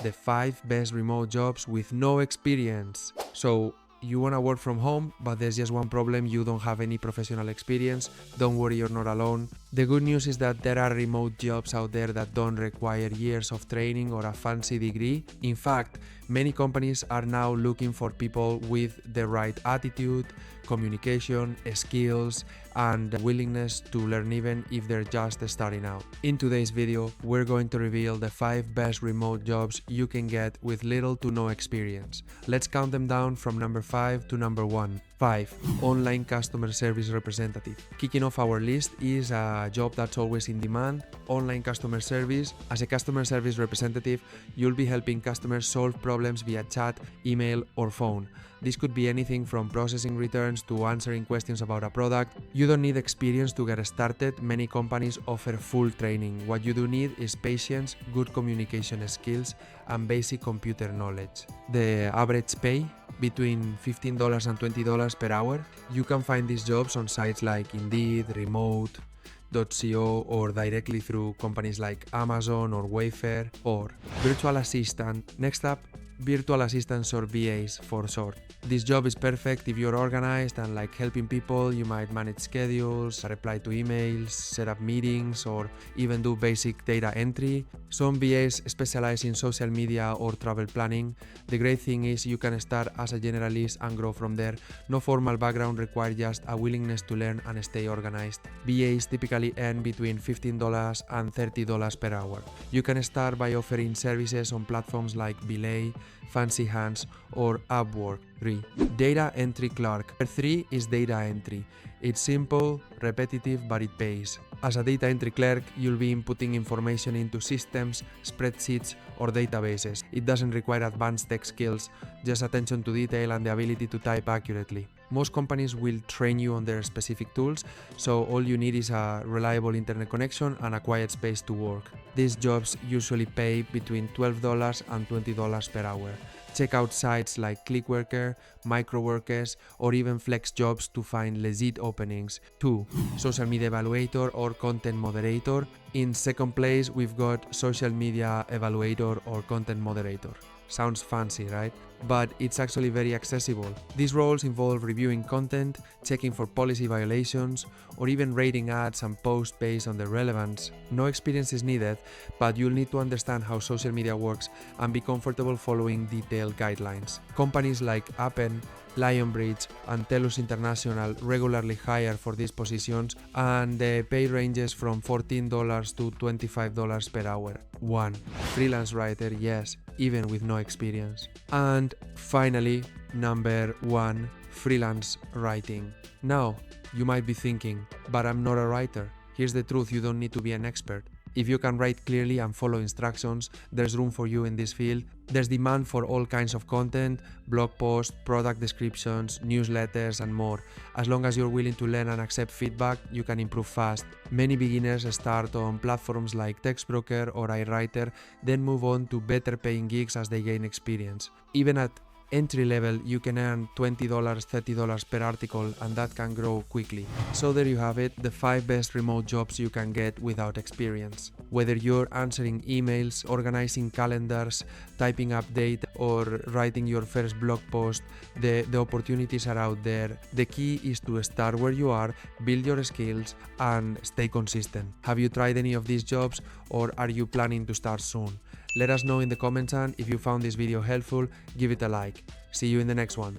the 5 best remote jobs with no experience. So you want to work from home, but there's just one problem: you don't have any professional experience. Don't worry, you're not alone. The good news is that there are remote jobs out there that don't require years of training or a fancy degree. In fact, many companies are now looking for people with the right attitude, communication, skills, and willingness to learn even if they're just starting out. In today's video, we're going to reveal the 5 best remote jobs you can get with little to no experience. Let's count them down from number 5 to number 1. 5. Online customer service representative. Kicking off our list is a job that's always in demand: online customer service. As a customer service representative, you'll be helping customers solve problems via chat, email, or phone. This could be anything from processing returns to answering questions about a product. You don't need experience to get started. Many companies offer full training. What you do need is patience, good communication skills, and basic computer knowledge. The average pay between $15 and $20 per hour. You can find these jobs on sites like Indeed, Remote.co, or directly through companies like Amazon or Wayfair. Or virtual assistant. Next up, virtual assistants or VAs for short. This job is perfect if you're organized and like helping people. You might manage schedules, reply to emails, set up meetings, or even do basic data entry. Some VAs specialize in social media or travel planning. The great thing is you can start as a generalist and grow from there. No formal background required, just a willingness to learn and stay organized. VAs typically earn between $15 and $30 per hour. You can start by offering services on platforms like Belay, Fancy Hands, or Upwork. 3. Data entry clerk. Number 3 is data entry. It's simple, repetitive, but it pays. As a data entry clerk, you'll be inputting information into systems, spreadsheets, or databases. It doesn't require advanced tech skills, just attention to detail and the ability to type accurately. Most companies will train you on their specific tools, so all you need is a reliable internet connection and a quiet space to work. These jobs usually pay between $12 and $20 per hour. Check out sites like Clickworker, Microworkers, or even Flex Jobs to find legit openings. 2. Social media evaluator or content moderator. In second place, we've got social media evaluator or content moderator. Sounds fancy, right? But it's actually very accessible. These roles involve reviewing content, checking for policy violations, or even rating ads and posts based on their relevance. No experience is needed, but you'll need to understand how social media works and be comfortable following detailed guidelines. Companies like Appen, Lionbridge, and TELUS International regularly hire for these positions, and the pay ranges from $14 to $25 per hour. 1. Freelance writer, yes, even with no experience. And finally, number 1, freelance writing. Now, you might be thinking, but I'm not a writer. Here's the truth: you don't need to be an expert. If you can write clearly and follow instructions, there's room for you in this field. There's demand for all kinds of content: blog posts, product descriptions, newsletters, and more. As long as you're willing to learn and accept feedback, you can improve fast. Many beginners start on platforms like Textbroker or iWriter, then move on to better paying gigs as they gain experience. Even at entry level, you can earn $20, $30 per article, and that can grow quickly. So there you have it, the 5 best remote jobs you can get without experience. Whether you're answering emails, organizing calendars, typing updates, or writing your first blog post, the opportunities are out there. The key is to start where you are, build your skills, and stay consistent. Have you tried any of these jobs, or are you planning to start soon? Let us know in the comments, and if you found this video helpful, give it a like. See you in the next one.